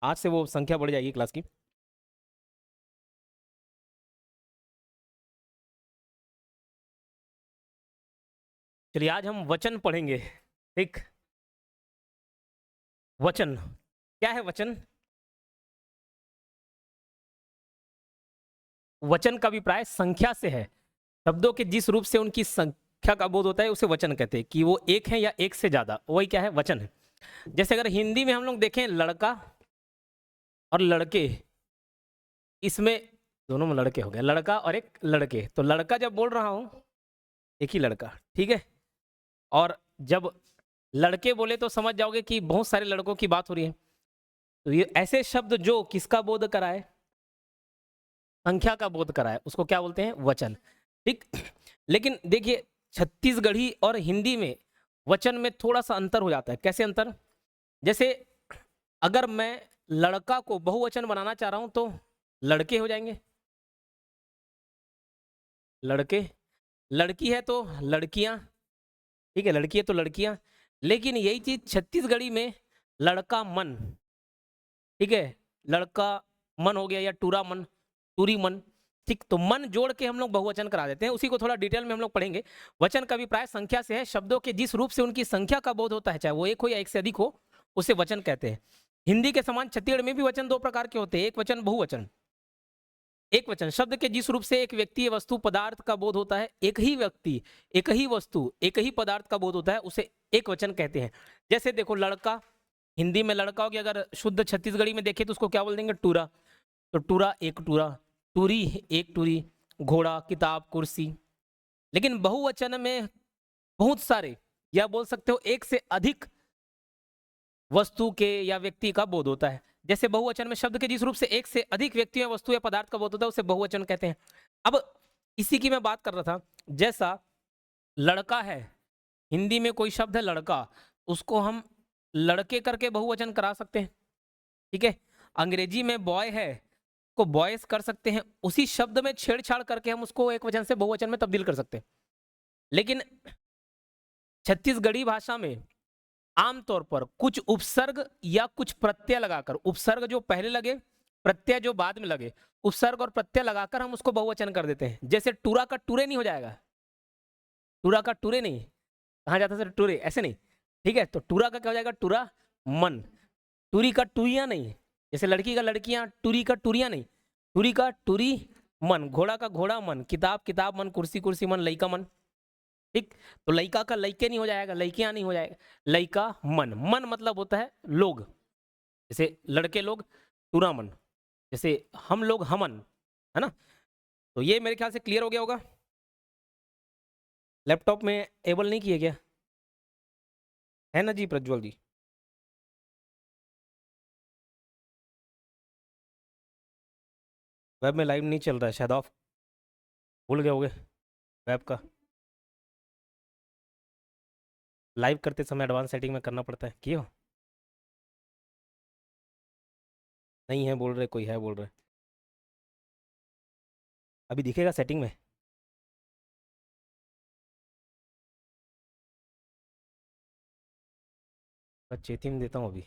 आज से वो संख्या बढ़ जाएगी क्लास की। चलिए आज हम वचन पढ़ेंगे। ठीक, वचन क्या है? वचन, वचन का अभिप्राय संख्या से है। शब्दों के जिस रूप से उनकी संख्या का बोध होता है उसे वचन कहते हैं, कि वो एक है या एक से ज्यादा, वही क्या है? वचन है। जैसे अगर हिंदी में हम लोग देखें लड़का और लड़के, इसमें दोनों में लड़के हो गए, लड़का और एक लड़के, तो लड़का जब बोल रहा हूं एक ही लड़का, ठीक है। और जब लड़के बोले तो समझ जाओगे कि बहुत सारे लड़कों की बात हो रही है। तो ये ऐसे शब्द जो किसका बोध कराए? संख्या का बोध कराए, उसको क्या बोलते हैं? वचन। ठीक। लेकिन देखिए छत्तीसगढ़ी और हिंदी में वचन में थोड़ा सा अंतर हो जाता है। कैसे अंतर? जैसे अगर मैं लड़का को बहुवचन बनाना चाह रहा हूं तो लड़के हो जाएंगे, लड़के। लड़की है तो लड़कियां, ठीक है, लड़की है तो लड़कियां। लेकिन यही चीज छत्तीसगढ़ी में लड़का मन, ठीक है, लड़का मन हो गया, या टूरा मन, टूरी मन। ठीक, तो मन जोड़ के हम लोग बहुवचन करा देते हैं। उसी को थोड़ा डिटेल में हम लोग पढ़ेंगे। वचन का अभिप्राय संख्या से है। शब्दों के जिस रूप से उनकी संख्या का बोध होता है, चाहे वो एक हो या एक से अधिक हो, उसे वचन कहते हैं। हिंदी के समान छत्तीसगढ़ में भी वचन दो प्रकार के होते हैं, एक वचन, बहुवचन। एक वचन शब्द के जिस रूप से एक व्यक्ति, वस्तु, पदार्थ का बोध होता है, एक ही व्यक्ति, एक ही वस्तु, एक ही पदार्थ का बोध होता है, उसे एक वचन कहते हैं। जैसे देखो लड़का, हिंदी में लड़का हो गया, अगर शुद्ध छत्तीसगढ़ी में देखें तो उसको क्या बोल देंगे? टूरा। तो टूरा, एक टूरा, टूरी, एक टूरी, घोड़ा, किताब, कुर्सी। लेकिन बहुवचन में बहुत सारे, या बोल सकते हो एक से अधिक वस्तु के या व्यक्ति का बोध होता है। जैसे बहुवचन में शब्द के जिस रूप से एक से अधिक व्यक्ति या वस्तु या पदार्थ का बोध होता है, उसे बहुवचन कहते हैं। अब इसी की मैं बात कर रहा था। जैसा लड़का है, हिंदी में कोई शब्द है लड़का, उसको हम लड़के करके बहुवचन करा सकते हैं, ठीक है। अंग्रेजी में बॉय है को बॉयज कर सकते हैं, उसी शब्द में छेड़छाड़ करके हम उसको एक वचन से बहुवचन में तब्दील कर सकते हैं। लेकिन छत्तीसगढ़ी भाषा में आमतौर पर कुछ उपसर्ग या कुछ प्रत्यय लगाकर, उपसर्ग जो पहले लगे, प्रत्यय जो बाद में लगे, उपसर्ग और प्रत्यय लगाकर हम उसको बहुवचन कर देते हैं। जैसे टूरा का टूरे नहीं हो जाएगा, टूरा का टूरे नहीं, कहा जाता सर टूरे, ऐसे नहीं, ठीक है। तो टूरा का क्या हो जाएगा? टूरा मन। टूरी का टूरिया नहीं, जैसे लड़की का लड़कियां, टूरी का टूरिया नहीं, टूरी का टूरी मन। घोड़ा का घोड़ा मन, किताब किताब मन, कुर्सी कुर्सी मन, लइका मन। ठीक, तो लइका का लइके नहीं हो जाएगा, लइकियां नहीं हो जाएगा, लइका मन। मन मतलब होता है लोग, जैसे लड़के लोग टूरा मन, जैसे हम लोग हमन, है ना। तो ये मेरे ख्याल से क्लियर हो गया होगा। लैपटॉप में एबल नहीं किए क्या? है ना जी प्रज्वल जी? वेब में लाइव नहीं चल रहा है शायद, ऑफ भूल गए होगे वेब का। लाइव करते समय एडवांस सेटिंग में करना पड़ता है, क्यों? नहीं है बोल रहे, कोई है बोल रहे। अभी दिखेगा सेटिंग में? मैं चेती में देता हूँ अभी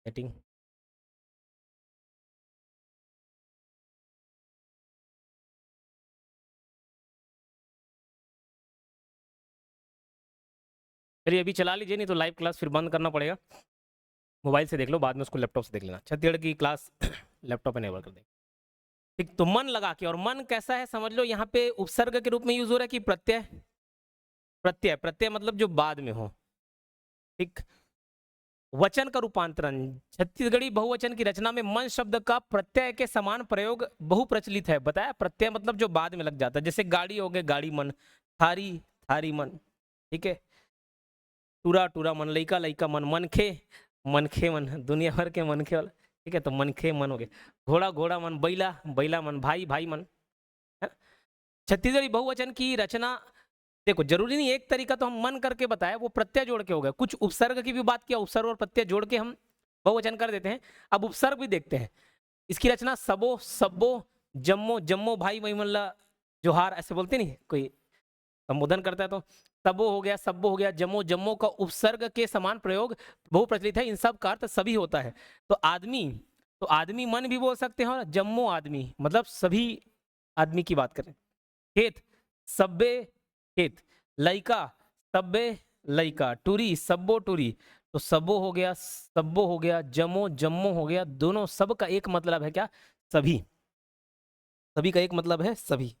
सेटिंग। चलिए अभी चला लीजिए, नहीं तो लाइव क्लास फिर बंद करना पड़ेगा। मोबाइल से देख लो, बाद में उसको लैपटॉप से देख लेना। छत्तीसगढ़ की क्लास लैपटॉप एनेबल कर देंगे। ठीक, तो मन लगा के, और मन कैसा है समझ लो, यहाँ पे उपसर्ग के रूप में यूज हो रहा है कि प्रत्यय? प्रत्यय, प्रत्यय मतलब जो बाद में हो। ठीक, वचन का रूपांतरण, छत्तीसगढ़ी बहुवचन की रचना में मन शब्द का प्रत्यय के समान प्रयोग बहु प्रचलित है। बताया, प्रत्यय मतलब जो बाद में लग जाता है। जैसे गाड़ी हो गए, गाड़ी मन, थारी, थारी मन, ठीक है। टूरा, टूरा मन, लइका, लइका मन, मनखे, मनखे मन, दुनिया भर के मनखे वाला, ठीक है, तो मनखे मन हो गए। घोड़ा, घोड़ा मन, बैला, बैला मन, भाई, भाई मन, है। छत्तीसगढ़ी बहुवचन की रचना, देखो जरूरी नहीं एक तरीका तो हम मन करके बताया, वो प्रत्यय जोड़ के हो गया। कुछ उपसर्ग की भी बात किया, उपसर्ग और प्रत्यय जोड़ के हम बहुवचन कर देते हैं। अब उपसर्ग भी देखते हैं। इसकी रचना सबो, सब्बो, जम्मो, जम्मो भाई, वही मल्ला, जोहार, ऐसे बोलते नहीं, कोई संबोधन करता है तो सबो हो गया, सब्बो हो गया, जम्मो जम्मो का उपसर्ग के समान प्रयोग बहु प्रचलित है, इन सब का अर्थ सभी होता है। तो आदमी, तो आदमी मन भी बोल सकते हैं, और जम्मो आदमी मतलब सभी आदमी की बात करें। खेत, सब्बे खेत, लइका, सब्बे लइका, टूरी, सब्बो टूरी। तो सबो हो गया, सब्बो हो गया, जमो जम्मो हो गया, दोनों सब का एक मतलब है क्या? सभी। सभी का एक मतलब है सभी।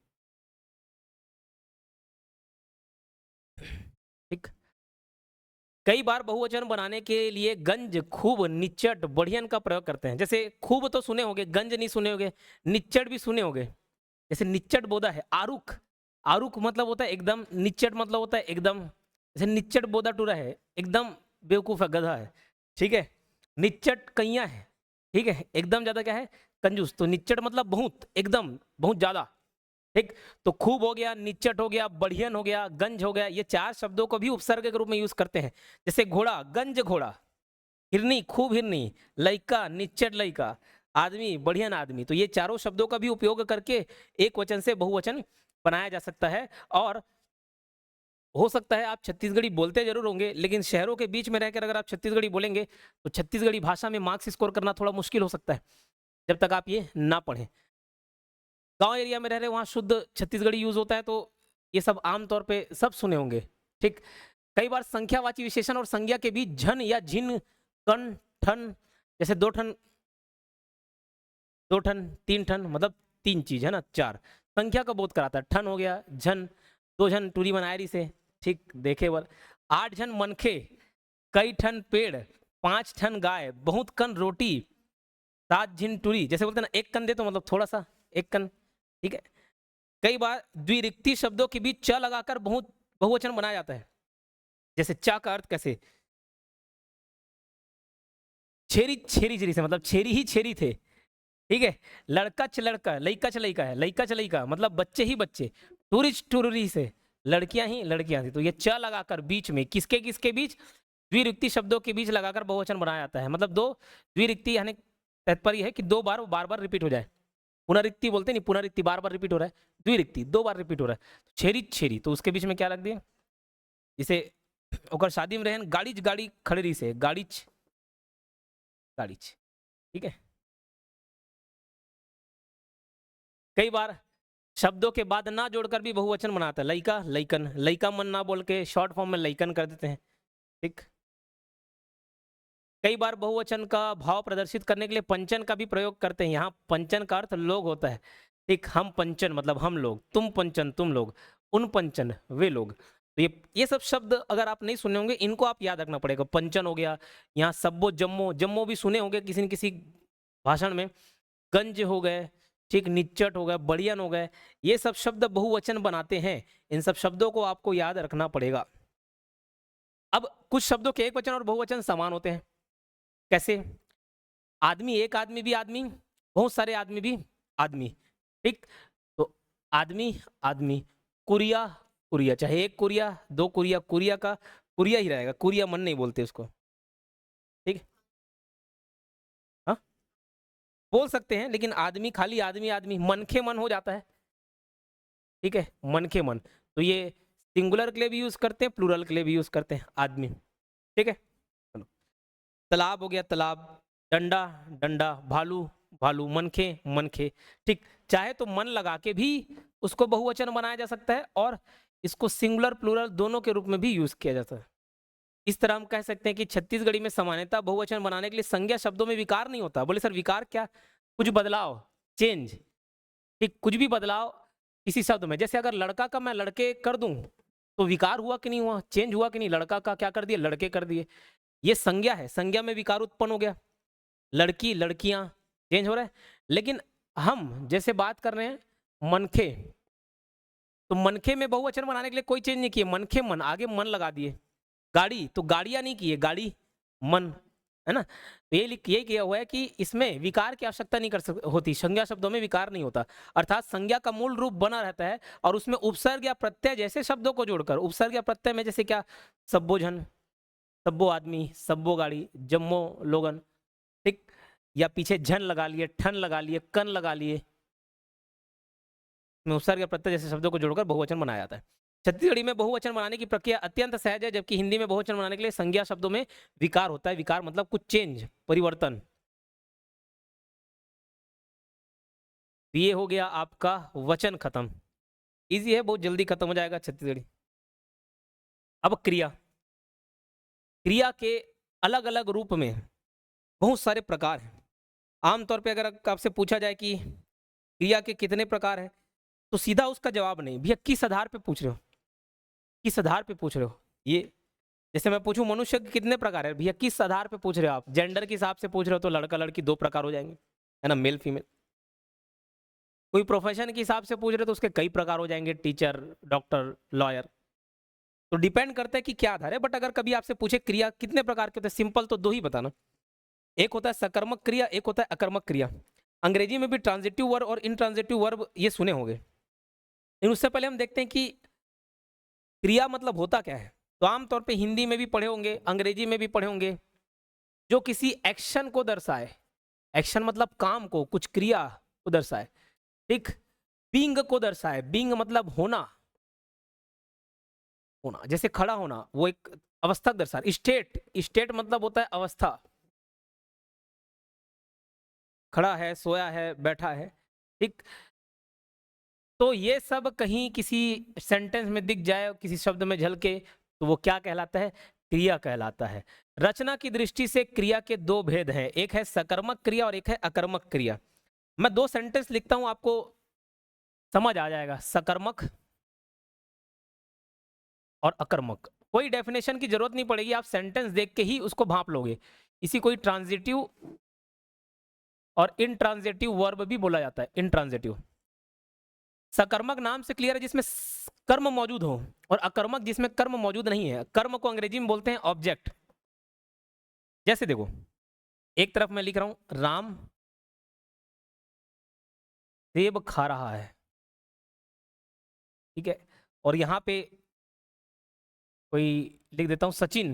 ठीक। कई बार बहुवचन बनाने के लिए गंज, खूब, निच्चट, बढ़ियन का प्रयोग करते हैं। जैसे खूब तो सुने होंगे, गंज नहीं सुने होंगे, निच्चट भी सुने होंगे। जैसे निच्चट बोधा है, आरुख, आरुख मतलब होता है एकदम, निच्चट मतलब होता है एकदम। जैसे निच्चट बोधा टूरा है, एकदम बेवकूफ है, गधा है। ठीक है। निच्चट कैया है, ठीक है, एकदम ज्यादा क्या है? कंजूस। तो निच्चट मतलब बहुत, एकदम बहुत ज्यादा। ठीक। तो खूब हो गया, निच्चट हो गया, बढ़ियन हो गया, गंज हो गया, ये चार शब्दों को भी उपसर्ग के रूप में यूज करते हैं। जैसे घोड़ा, गंज घोड़ा, हिरनी, खूब हिरनी, लइका, निच्चट लइका, आदमी, बढ़ियन आदमी। तो ये चारों शब्दों का भी उपयोग करके एक वचन से बहुवचन बनाया जा सकता है। और हो सकता है आप छत्तीसगढ़ी बोलते जरूर होंगे, लेकिन शहरों के बीच में रहकर अगर आप छत्तीसगढ़ी बोलेंगे तो छत्तीसगढ़ी भाषा में मार्क्स स्कोर करना थोड़ा मुश्किल हो सकता है, जब तक आप ये ना पढ़ें। गांव एरिया में रह रहे वहाँ शुद्ध छत्तीसगढ़ी यूज होता है, तो ये सब आमतौर पे सब सुने होंगे। ठीक। कई बार संख्यावाची विशेषण और संज्ञा के बीच झन या झिन, कन, ठन, जैसे दो ठन, तीन ठन, मतलब तीन चीज है ना, चार संख्या का बोध कराता है। ठन हो गया, झन, दो झन टूरी बनायरी से, ठीक, देखे बर। आठ झन मनखे, कई ठन पेड़, पांच ठन गाय, बहुत कन रोटी, सात झिन टूरी। जैसे बोलते हैं ना, एक कन दे तो मतलब थोड़ा सा, एक कन। ठीक है। कई बार द्विरिक्ति शब्दों के बीच च लगाकर बहुत बहुवचन बनाया जाता है। जैसे चा का अर्थ कैसे? छेरी, छेरी छेरी से मतलब छेरी ही छेरी थे। ठीक है। लड़का च लड़का, लइका च लइका है, लइका च लइका मतलब बच्चे ही बच्चे। टूरिस्ट टूरी से लड़कियां ही लड़कियां थी। तो ये च लगाकर बीच में, किसके किसके बीच? द्विरिक्ति शब्दों के बीच लगाकर बहुवचन बनाया जाता है। मतलब दो द्विरिक्ति, यानी तात्पर्य है कि दो बार बार बार रिपीट हो जाए। पुनरिक्ति बोलते नहीं, पुनरिक्ति बार बार रिपीट हो रहा है, द्विरिक्ति दो बार रिपीट हो रहा है। छेरी छेरी, तो उसके बीच में क्या रख दिए? जैसे ओकर शादी में रहन, गाड़ीच गाड़ी खड़े रही से, गाड़ीच गाड़ीच। ठीक है। कई बार शब्दों के बाद ना जोड़कर भी बहुवचन बनाता है। लइका, लइकन, लइका मन ना बोल के शॉर्ट फॉर्म में लइकन कर देते हैं। ठीक। कई बार बहुवचन का भाव प्रदर्शित करने के लिए पंचन का भी प्रयोग करते हैं। यहाँ पंचन का अर्थ लोग होता है। ठीक, हम पंचन मतलब हम लोग, तुम पंचन तुम लोग, उन पंचन वे लोग। तो ये सब शब्द अगर आप नहीं सुने होंगे, इनको आप याद रखना पड़ेगा। पंचन हो गया, यहाँ सब्बो, जम्मो, जम्मो भी सुने होंगे किसी न किसी भाषण में। गंज हो गए, ठीक, निच्चट हो गए, बढ़ियन हो गए, ये सब शब्द बहुवचन बनाते हैं। इन सब शब्दों को आपको याद रखना पड़ेगा। अब कुछ शब्दों के एक वचन और बहुवचन समान होते हैं। कैसे? आदमी, एक आदमी भी आदमी, बहुत सारे आदमी भी आदमी। ठीक। तो आदमी आदमी, कुरिया कुरिया, चाहे एक कुरिया दो कुरिया, कुरिया का कुरिया ही रहेगा, कुरिया मन नहीं बोलते उसको। ठीक। हाँ, बोल सकते हैं, लेकिन आदमी खाली आदमी आदमी, मन के मन हो जाता है। ठीक है, मन के मन। तो ये सिंगुलर के लिए भी यूज करते हैं, प्लूरल के लिए भी यूज करते हैं, आदमी। ठीक है। चलो। तालाब हो गया, तालाब, डंडा डंडा, भालू भालू, मनखे मनखे। ठीक। चाहे तो मन लगा के भी उसको बहुवचन बनाया जा सकता है, और इसको सिंगुलर प्लूरल दोनों के रूप में भी यूज किया जाता है। इस तरह हम कह सकते हैं कि छत्तीसगढ़ी में सामान्यतः बहुवचन बनाने के लिए संज्ञा शब्दों में विकार नहीं होता। बोले सर विकार क्या? कुछ बदलाव, चेंज। ठीक, कुछ भी बदलाव किसी शब्द में। जैसे अगर लड़का का मैं लड़के कर दूं, तो विकार हुआ कि नहीं हुआ, चेंज हुआ कि नहीं? लड़का का क्या कर दिए? लड़के कर दिए। ये संज्ञा है, संज्ञा में विकार उत्पन्न हो गया। लड़की लड़कियां चेंज हो रहा है। लेकिन हम जैसे बात कर रहे हैं मनखे, तो मनखे में बहुवचन बनाने के लिए कोई चेंज नहीं किए, मनखे मन, आगे मन लगा दिए। गाड़ी, तो गाड़ियां नहीं किए, गाड़ी मन, है ना? तो ये किया हुआ है कि इसमें विकार की आवश्यकता नहीं होती, संज्ञा शब्दों में विकार नहीं होता। अर्थात संज्ञा का मूल रूप बना रहता है, और उसमें उपसर्ग या प्रत्यय जैसे शब्दों को जोड़कर, उपसर्ग या प्रत्यय में जैसे क्या, सब्बो झन, सब्बो आदमी, सब्बो गाड़ी, जम्मो लोगन। ठीक। या पीछे झन लगा लिए, ठन लगा लिए, कन लगा लिए, में उपसर्ग या प्रत्यय जैसे शब्दों को जोड़कर बहुवचन बनाया जाता है। छत्तीसगढ़ी में बहुवचन बनाने की प्रक्रिया अत्यंत सहज है, जबकि हिंदी में बहुवचन बनाने के लिए संज्ञा शब्दों में विकार होता है। विकार मतलब कुछ चेंज, परिवर्तन। ये हो गया आपका वचन खत्म। इजी है, बहुत जल्दी खत्म हो जाएगा छत्तीसगढ़ी। अब क्रिया। क्रिया के अलग अलग रूप में बहुत सारे प्रकार हैं। आमतौर पे अगर आपसे पूछा जाए कि क्रिया के कितने प्रकार हैं, तो सीधा उसका जवाब नहीं, भैया किस आधार पे पूछ रहे हो, किस आधार पे पूछ रहे हो। ये जैसे मैं पूछूं मनुष्य के कितने प्रकार है, भैया किस आधार पे पूछ रहे हो आप, जेंडर के हिसाब से पूछ रहे हो तो लड़का लड़की दो प्रकार हो जाएंगे, है ना, मेल फीमेल। कोई प्रोफेशन के हिसाब से पूछ रहे हो तो उसके कई प्रकार हो जाएंगे, टीचर, डॉक्टर, लॉयर। तो डिपेंड करता है कि क्या आधार है। बट अगर कभी आपसे पूछे क्रिया कितने प्रकार के होते हैं, सिंपल तो दो ही बताना। एक होता है सकर्मक क्रिया, एक होता है अकर्मक क्रिया। अंग्रेजी में भी ट्रांजिटिव वर्ब और इनट्रांजिटिव वर्ब ये सुने होंगे। लेकिन उससे पहले हम देखते हैं कि क्रिया मतलब होता क्या है। तो आमतौर पे हिंदी में भी पढ़े होंगे, अंग्रेजी में भी पढ़े होंगे, जो किसी एक्शन को दर्शाए। एक्शन मतलब काम को, कुछ क्रिया को दर्शाए। ठीक, बींग को दर्शाए। बींग मतलब होना, होना जैसे खड़ा होना, वो एक अवस्था दर्शाए। स्टेट, स्टेट मतलब होता है अवस्था, खड़ा है, सोया है, बैठा है। ठीक, तो ये सब कहीं किसी सेंटेंस में दिख जाए, किसी शब्द में झलके, तो वो क्या कहलाता है, क्रिया कहलाता है। रचना की दृष्टि से क्रिया के दो भेद हैं, एक है सकर्मक क्रिया और एक है अकर्मक क्रिया। मैं दो सेंटेंस लिखता हूं, आपको समझ आ जाएगा, सकर्मक और अकर्मक। कोई डेफिनेशन की जरूरत नहीं पड़ेगी, आप सेंटेंस देख के ही उसको भांप लोगे। इसी कोई ट्रांजिटिव और इनट्रांजिटिव वर्ब भी बोला जाता है, इनट्रांजिटिव। सकर्मक नाम से क्लियर है जिसमें कर्म मौजूद हो, और अकर्मक जिसमें कर्म मौजूद नहीं है। कर्म को अंग्रेजी में बोलते हैं ऑब्जेक्ट। जैसे देखो, एक तरफ मैं लिख रहा हूं राम सेब खा रहा है, ठीक है, और यहां पे कोई लिख देता हूं सचिन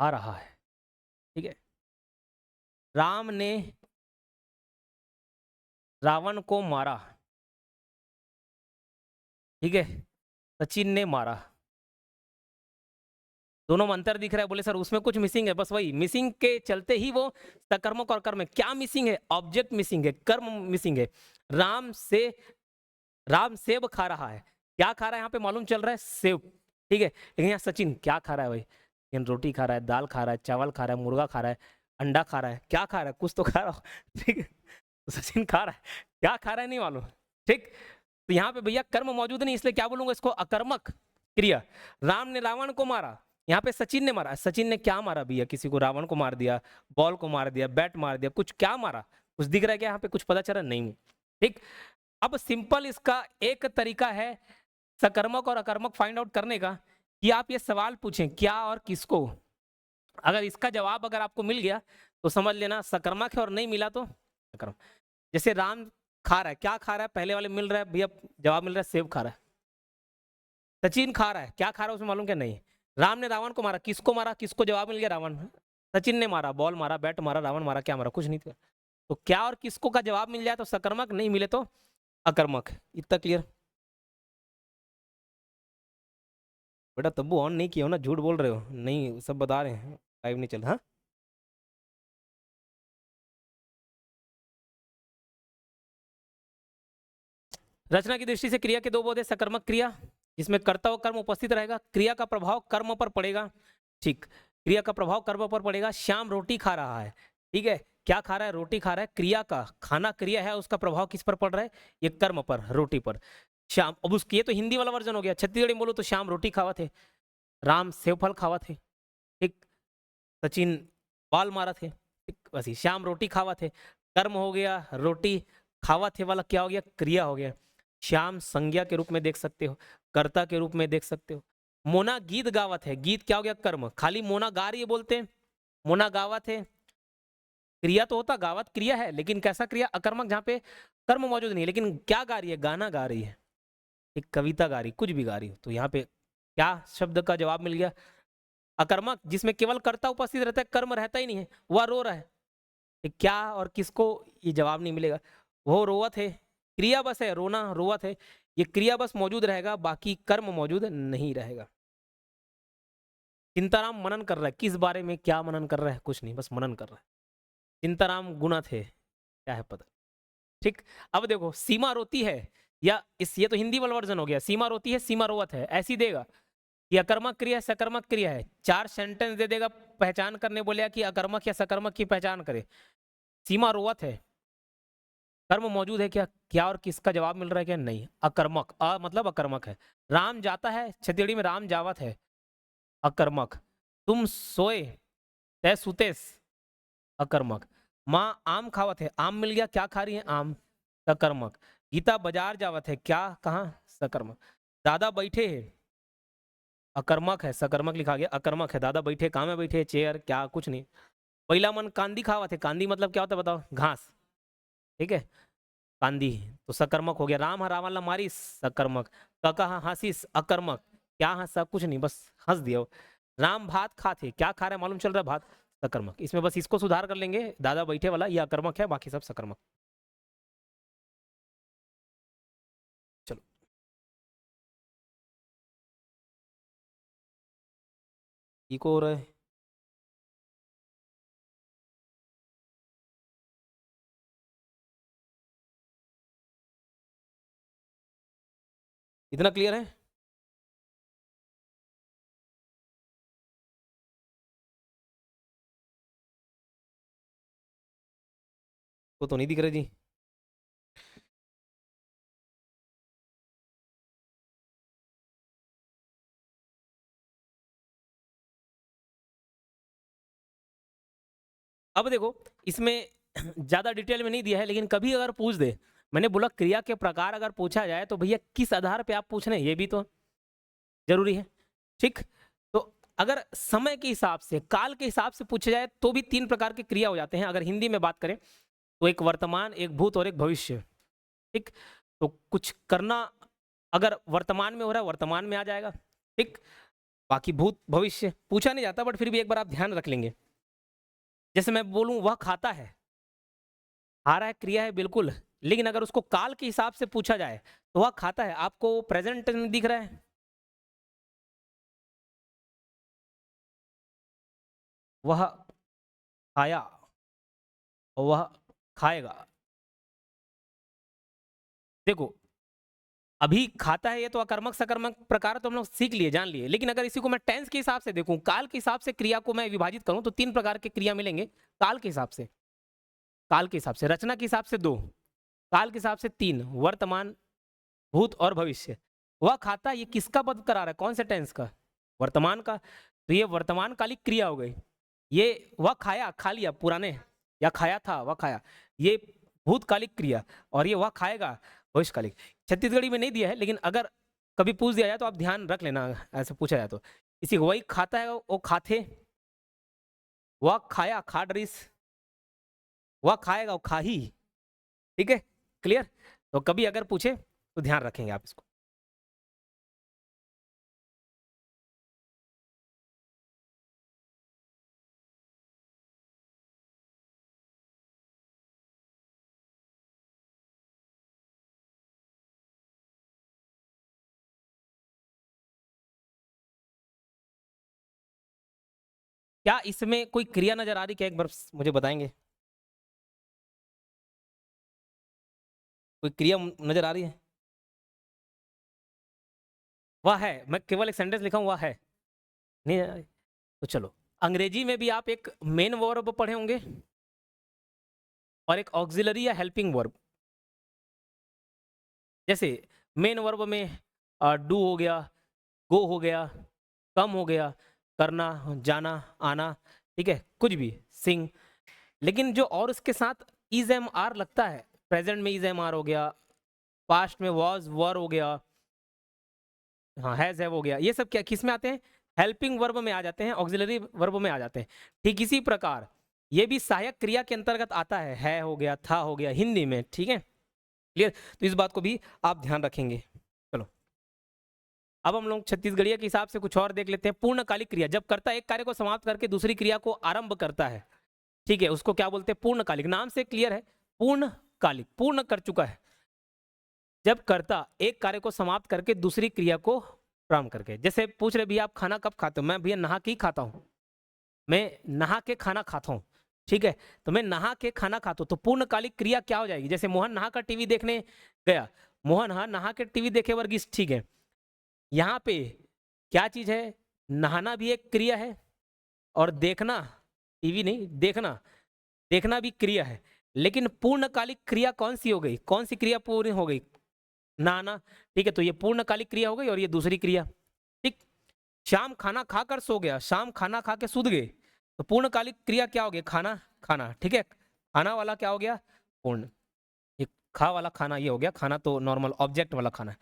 आ रहा है, ठीक है। राम ने रावण को मारा, ठीक है, सचिन ने मारा। दोनों में अंतर दिख रहा है, बोले सर उसमें कुछ मिसिंग है। बस वही मिसिंग के चलते ही वो सकर्मक और कर्म है। क्या मिसिंग है, ऑब्जेक्ट मिसिंग है, कर्म मिसिंग है। राम से, राम सेब खा रहा है, क्या खा रहा है यहाँ पे मालूम चल रहा है, सेब, ठीक है। लेकिन यहाँ सचिन क्या खा रहा है भाई, लेकिन रोटी खा रहा है, दाल खा रहा है, चावल खा रहा है, मुर्गा खा रहा है, अंडा खा रहा है, क्या खा रहा है, कुछ तो खा रहा हो, ठीक है। तो सचिन खा रहा है, क्या खा रहा है नहीं मालूम, ठीक। तो यहाँ पे भैया कर्म मौजूद नहीं, इसलिए क्या बोलूंगा इसको, अकर्मक क्रिया। राम ने रावण को मारा, यहाँ पे सचिन ने मारा। सचिन ने क्या मारा भैया, किसी को, रावण को मार दिया, बॉल को मार दिया, बैट मार दिया, कुछ क्या मारा, कुछ दिख रहा है क्या यहाँ पे, कुछ पता चल रहा नहीं, ठीक। अब सिंपल इसका एक तरीका है सकर्मक और अकर्मक फाइंड आउट करने का, कि आप ये सवाल पूछें क्या और किसको। अगर इसका जवाब अगर आपको मिल गया तो समझ लेना सकर्मक है, और नहीं मिला तो अकर्मक। जैसे राम खा रहा है, क्या खा रहा है, पहले वाले मिल रहा है भैया, जवाब मिल रहा है सेब खा रहा है। सचिन खा रहा है, क्या खा रहा है उसमें मालूम क्या नहीं। राम ने रावण को मारा, किसको मारा, किसको, जवाब मिल गया रावण। सचिन ने मारा, बॉल मारा, बैट मारा, रावण मारा, क्या मारा, कुछ नहीं था। तो क्या और किसको का जवाब मिल जाए तो सकर्मक, नहीं मिले तो अकर्मक। इतना क्लियर। बेटा तब्बू ऑन नहीं किया हो ना, झूठ बोल रहे हो, नहीं सब बता रहे हैं, लाइव नहीं चल रहा। हाँ, रचना की दृष्टि से क्रिया के दो बोध है, सकर्मक क्रिया जिसमें कर्ता व कर्म उपस्थित रहेगा, क्रिया का प्रभाव कर्म पर पड़ेगा, ठीक, क्रिया का प्रभाव कर्म पर पड़ेगा। श्याम रोटी खा रहा है, ठीक है, क्या खा रहा है, रोटी खा रहा है, क्रिया का, खाना क्रिया है, उसका प्रभाव किस पर पड़ रहा है, ये कर्म पर, रोटी पर। श्याम, अब उसकी, ये तो हिंदी वाला वर्जन हो गया, छत्तीसगढ़ी में बोलो तो श्याम रोटी खावा थे, राम सेव फल खावा थे, ठीक, सचिन बाल मारा थे, ठीक, बस ही श्याम रोटी खावा थे, कर्म हो गया, रोटी खावा थे वाला क्या हो गया, क्रिया हो गया। श्याम संज्ञा के रूप में देख सकते हो, कर्ता के रूप में देख सकते हो। मोना गीत गावत है, गीत क्या हो गया, कर्म, खाली मोना गा रही है बोलते हैं, मोना गावत है, क्रिया तो होता, गावत क्रिया है, लेकिन कैसा क्रिया, अकर्मक, जहां पे कर्म मौजूद नहीं है, लेकिन क्या गा रही है, गाना गा रही है, एक कविता गा रही, कुछ भी गा रही हो, तो यहाँ पे क्या शब्द का जवाब मिल गया, अकर्मक, जिसमें केवल कर्ता उपस्थित रहता है, कर्म रहता ही नहीं है, वह रो रहा है। क्या और किसको, ये जवाब नहीं मिलेगा, वो रोवत है, क्रिया बस है, रोना रोवत है, ये क्रिया बस मौजूद रहेगा, बाकी कर्म मौजूद नहीं रहेगा। चिंताराम मनन कर रहा है, किस बारे में क्या मनन कर रहा है? कुछ नहीं, बस मनन कर रहा है। चिंताराम गुना थे, क्या है पता। ठीक। अब देखो, सीमा रोती है, या इस ये तो हिंदी वाला वर्जन हो गया, सीमा रोती है सीमा रोवत है, ऐसी देगा कि अकर्मक क्रिया है सकर्मक क्रिया है, 4 सेंटेंस दे देगा पहचान करने, बोलेगा कि अकर्मक या सकर्मक की पहचान करे। सीमा रोवत है, कर्म मौजूद है क्या, क्या और किसका जवाब मिल रहा है क्या? नहीं, अकर्मक, अ मतलब अकर्मक है। राम जाता है, छत्तीसगढ़ी में राम जावत है, अकर्मक। तुम सोए, तय सुतेस, अकर्मक। माँ आम खावत है, आम मिल गया, क्या खा रही है? आम, सकर्मक। गीता बाजार जावत है, क्या कहाँ? सकर्मक। दादा बैठे है, अकर्मक है, सकर्मक लिखा गया, अकर्मक है। दादा बैठे, कहाँ में बैठे? चेयर, क्या? कुछ नहीं। पहिला मन कांदी खावत है, कांदी मतलब क्या होता है बताओ? घास, ठीक है, कांदी, तो सकर्मक हो गया। राम रावण ला मारिस, सकर्मक। कका हंसिस, अकर्मक। क्या हंसा? कुछ नहीं, बस हंस दिया। राम भात खाते, क्या खा रहे मालूम चल रहा है? भात, सकर्मक। इसमें बस इसको सुधार कर लेंगे, दादा बैठे वाला ये अकर्मक है, बाकी सब सकर्मक। चलो, इको हो रहा है। इतना क्लियर है? तो नहीं दिख रहा जी। अब देखो, इसमें ज्यादा डिटेल में नहीं दिया है, लेकिन कभी अगर पूछ दे, मैंने बोला क्रिया के प्रकार अगर पूछा जाए तो भैया किस आधार पे आप पूछ रहे हैं, ये भी तो जरूरी है। ठीक। तो अगर समय के हिसाब से, काल के हिसाब से पूछा जाए तो भी 3 प्रकार के क्रिया हो जाते हैं। अगर हिंदी में बात करें तो एक वर्तमान, एक भूत और एक भविष्य। ठीक। तो कुछ करना अगर वर्तमान में हो रहा है, वर्तमान में आ जाएगा। ठीक। बाकी भूत भविष्य पूछा नहीं जाता, बट फिर भी एक बार आप ध्यान रख लेंगे। जैसे मैं बोलूं वह खाता है, खा रहा है क्रिया है बिल्कुल, लेकिन अगर उसको काल के हिसाब से पूछा जाए तो वह खाता है। आपको प्रेजेंट में दिख रहा है, वह खाया और वह खाएगा। देखो, अभी खाता है, ये तो अकर्मक सकर्मक प्रकार तो हम लोग सीख लिए, जान लिए, लेकिन अगर इसी को मैं टेंस के हिसाब से देखूं, काल के हिसाब से क्रिया को मैं विभाजित करूं, तो 3 प्रकार के क्रिया मिलेंगे काल के हिसाब से। काल के हिसाब से, रचना के हिसाब से 2, काल के हिसाब से 3, वर्तमान, भूत और भविष्य। वह खाता, ये किसका पद करा रहा है? कौन से टेंस का? वर्तमान का। तो ये वर्तमान कालिक क्रिया हो गई। ये वह खाया, खा लिया पुराने, या खाया था वह खाया, ये भूतकालिक क्रिया। और ये वह खाएगा, भविष्यकालिक। छत्तीसगढ़ी में नहीं दिया है, लेकिन अगर कभी पूछ दिया जाए तो आप ध्यान रख लेना, ऐसे पूछा जाए तो। इसी वही खाता है, वो खाते, वह खाया, खा डरिस, वह खाएगा, वो खा ही। ठीक है, क्लियर? तो कभी अगर पूछे तो ध्यान रखेंगे आप इसको। क्या इसमें कोई क्रिया नजर आ रही? क्या एक बार मुझे बताएंगे, कोई क्रिया नजर आ रही है? वह है, मैं केवल एक सेंटेंस लिखा हूं, वह है, नहीं आ रही? तो चलो, अंग्रेजी में भी आप एक मेन वर्ब पढ़े होंगे और एक ऑक्सिलरी या हेल्पिंग वर्ब। जैसे मेन वर्ब में डू हो गया, गो हो गया, कम हो गया, करना, जाना, आना, ठीक है, कुछ भी, सिंग। लेकिन जो और उसके साथ इज एम आर लगता है, प्रेजेंट में इज एम आर हो गया, पास्ट में वॉज वर हो गया, हाँ हैज हैव हो गया, ये सब क्या किस में आते हैं? हेल्पिंग वर्ब में आ जाते हैं, ऑक्सिलरी वर्ब में आ जाते हैं। ठीक इसी प्रकार ये भी सहायक क्रिया के अंतर्गत आता है हो गया, था हो गया, हिंदी में। ठीक है, क्लियर? तो इस बात को भी आप ध्यान रखेंगे। चलो, अब हम लोग छत्तीसगढ़िया के हिसाब से कुछ और देख लेते हैं। पूर्णकालिक क्रिया, जब कर्ता एक कार्य को समाप्त करके दूसरी क्रिया को आरंभ करता है, ठीक है, उसको क्या बोलते हैं? पूर्णकालिक। नाम से क्लियर है, पूर्णकालिक, पूर्ण कर चुका है। जब कर्ता एक कार्य को समाप्त करके दूसरी क्रिया को प्रारंभ करके, जैसे पूछ रहे भैया आप खाना कब खाते हो, मैं भैया नहा के ही खाता हूँ, मैं नहा के खाना खाता हूँ, ठीक है, तो मैं नहा के खाना खाता हूँ, तो पूर्णकालिक क्रिया क्या हो जाएगी, जैसे मोहन नहा कर टीवी देखने गया, मोहन हाँ नहा के टीवी देखे वर्गीस, ठीक है, यहाँ पे क्या चीज है, नहाना भी एक क्रिया है और देखना, टीवी नहीं देखना, देखना भी क्रिया है, लेकिन पूर्णकालिक क्रिया कौन सी हो गई, कौन सी क्रिया पूर्ण हो गई, नहाना, ठीक है, तो ये पूर्णकालिक क्रिया हो गई और ये दूसरी क्रिया, ठीक। शाम खाना खाकर सो गया, शाम खाना खा के सूत गए, तो पूर्णकालिक क्रिया क्या हो गया, खाना खाना, ठीक है, खाना वाला क्या हो गया, पूर्ण, ये खा वाला खाना ये हो गया, खाना तो नॉर्मल ऑब्जेक्ट वाला खाना,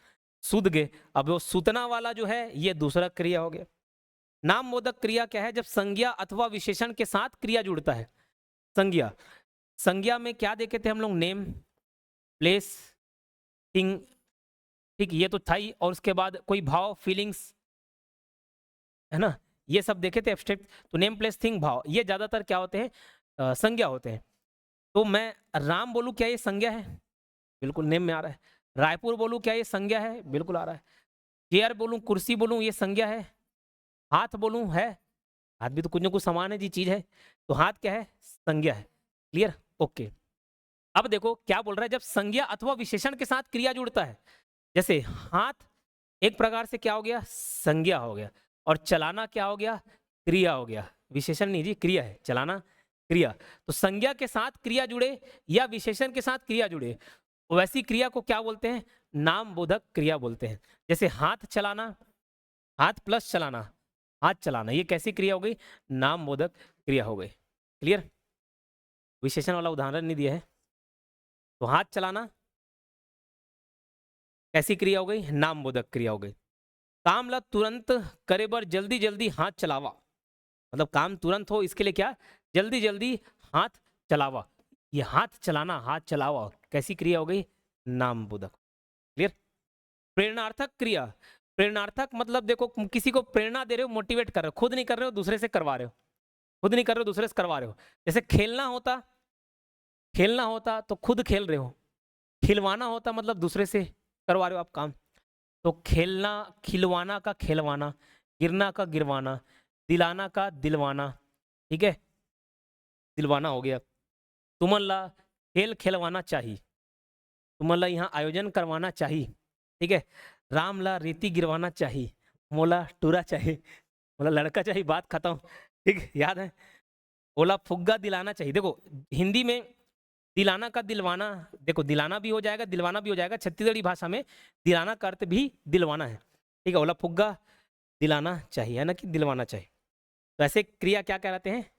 सूत गए, अब वो सूतना वाला जो है ये दूसरा क्रिया हो गया। नाम बोधक क्रिया क्या है, जब संज्ञा अथवा विशेषण के साथ क्रिया जुड़ता है, संज्ञा, संज्ञा में क्या देखे थे हम लोग, नेम, प्लेस, थिंग, ठीक, ये तो था ही, और उसके बाद कोई भाव, फीलिंग्स, है ना, ये सब देखे थे एब्स्ट्रैक्ट, तो नेम प्लेस थिंग भाव ये ज्यादातर क्या होते हैं, संज्ञा होते हैं। तो मैं राम बोलूं क्या ये संज्ञा है, बिल्कुल नेम में आ रहा है, रायपुर बोलूं क्या ये संज्ञा है, बिल्कुल आ रहा है, चेयर बोलूं, कुर्सी बोलूं ये संज्ञा है, हाथ बोलूं है, हाथ भी तो कुछ ना कुछ समान है जी, चीज है, तो हाथ क्या है, संज्ञा है, क्लियर, ओके। अब देखो क्या बोल रहा है, जब संज्ञा अथवा विशेषण के साथ क्रिया जुड़ता है, जैसे हाथ एक प्रकार से क्या हो गया, संज्ञा हो गया, और चलाना क्या हो गया, क्रिया हो गया, विशेषण नहीं जी, क्रिया है, चलाना क्रिया, तो संज्ञा के साथ क्रिया जुड़े या विशेषण के साथ क्रिया जुड़े, वैसी क्रिया को क्या बोलते हैं, नाम बोधक क्रिया बोलते हैं। जैसे हाथ चलाना, हाथ प्लस चलाना, हाथ चलाना, ये कैसी क्रिया हो गई, नाम बोधक क्रिया हो गई, क्लियर, विशेषण वाला उदाहरण नहीं दिया है, तो हाथ चलाना कैसी क्रिया हो गई, नाम बोधक क्रिया हो गई। काम ला तुरंत करे बर जल्दी जल्दी हाथ चलावा, मतलब काम तुरंत हो इसके लिए क्या, जल्दी जल्दी हाथ चलावा, ये हाथ चलाना, हाथ चलावा कैसी क्रिया हो गई, नाम बोधक, क्लियर। प्रेरणार्थक क्रिया, प्रेरणार्थक मतलब देखो किसी को प्रेरणा दे रहे हो, मोटिवेट कर रहे हो, खुद नहीं कर रहे हो दूसरे से करवा रहे हो, खुद नहीं कर रहे हो दूसरे से करवा रहे हो, जैसे खेलना होता, खेलना होता तो खुद खेल रहे हो, खिलवाना होता मतलब दूसरे से करवा रहे हो आप काम, तो खेलना, खिलवाना का खेलवाना, गिरना का गिरवाना, दिलाना का दिलवाना, ठीक है, दिलवाना हो गया। तुमला खेल खिलवाना चाहिए, तुमला यहाँ आयोजन करवाना चाहिए, ठीक है, राम ला रेती गिरवाना चाहिए, मोला टूरा चाहिए, मोला लड़का चाहिए, बात खत्म, ठीक है, याद है, ओला फुग्गा दिलाना चाहिए, देखो हिंदी में दिलाना का दिलवाना, देखो दिलाना भी हो जाएगा दिलवाना भी हो जाएगा, छत्तीसगढ़ी भाषा में दिलाना का अर्थ भी दिलवाना है, ठीक है, ओला फुग्गा दिलाना चाहिए, है ना, कि दिलवाना चाहिए, तो ऐसे क्रिया क्या कहलाते हैं,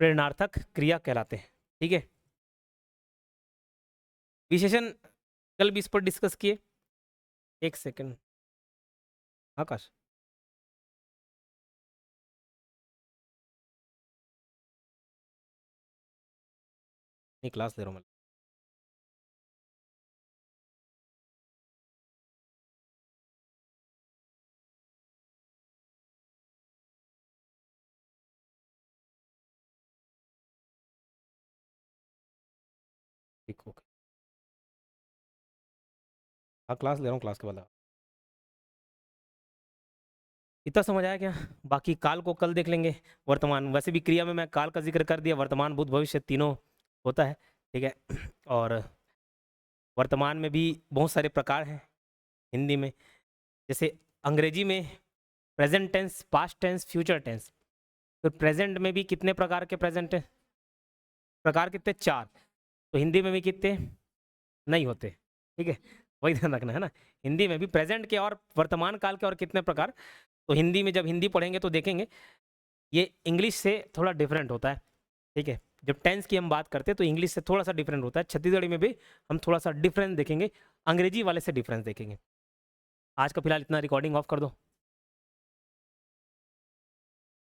प्रेरणार्थक क्रिया कहलाते हैं, ठीक है। विशेषण कल भी इस पर डिस्कस किए, एक सेकंड आकाश, नहीं क्लास ले रहा हूँ मैं, ठीक हो, हाँ क्लास ले रहा हूँ, क्लास के बाद इतना समझ आया क्या, बाकी काल को कल देख लेंगे। वर्तमान वैसे भी क्रिया में मैं काल का जिक्र कर दिया, वर्तमान भूत भविष्य तीनों होता है, ठीक है, और वर्तमान में भी बहुत सारे प्रकार हैं हिंदी में, जैसे अंग्रेजी में present tense, past tense, future tense, तो प्रेजेंट में भी कितने प्रकार के प्रेजेंट प्रकार कितने, चार, तो हिंदी में भी कितने नहीं होते, ठीक है, वही ध्यान रखना है ना, हिंदी में भी प्रेजेंट के और वर्तमान काल के और कितने प्रकार, तो हिंदी में जब हिंदी पढ़ेंगे तो देखेंगे ये इंग्लिश से थोड़ा डिफरेंट होता है, ठीक है, जब टेंस की हम बात करते हैं तो इंग्लिश से थोड़ा सा डिफरेंट होता है, छत्तीसगढ़ी में भी हम थोड़ा सा डिफरेंस देखेंगे, अंग्रेजी वाले से डिफरेंस देखेंगे। आज का फिलहाल इतना, रिकॉर्डिंग ऑफ कर दो।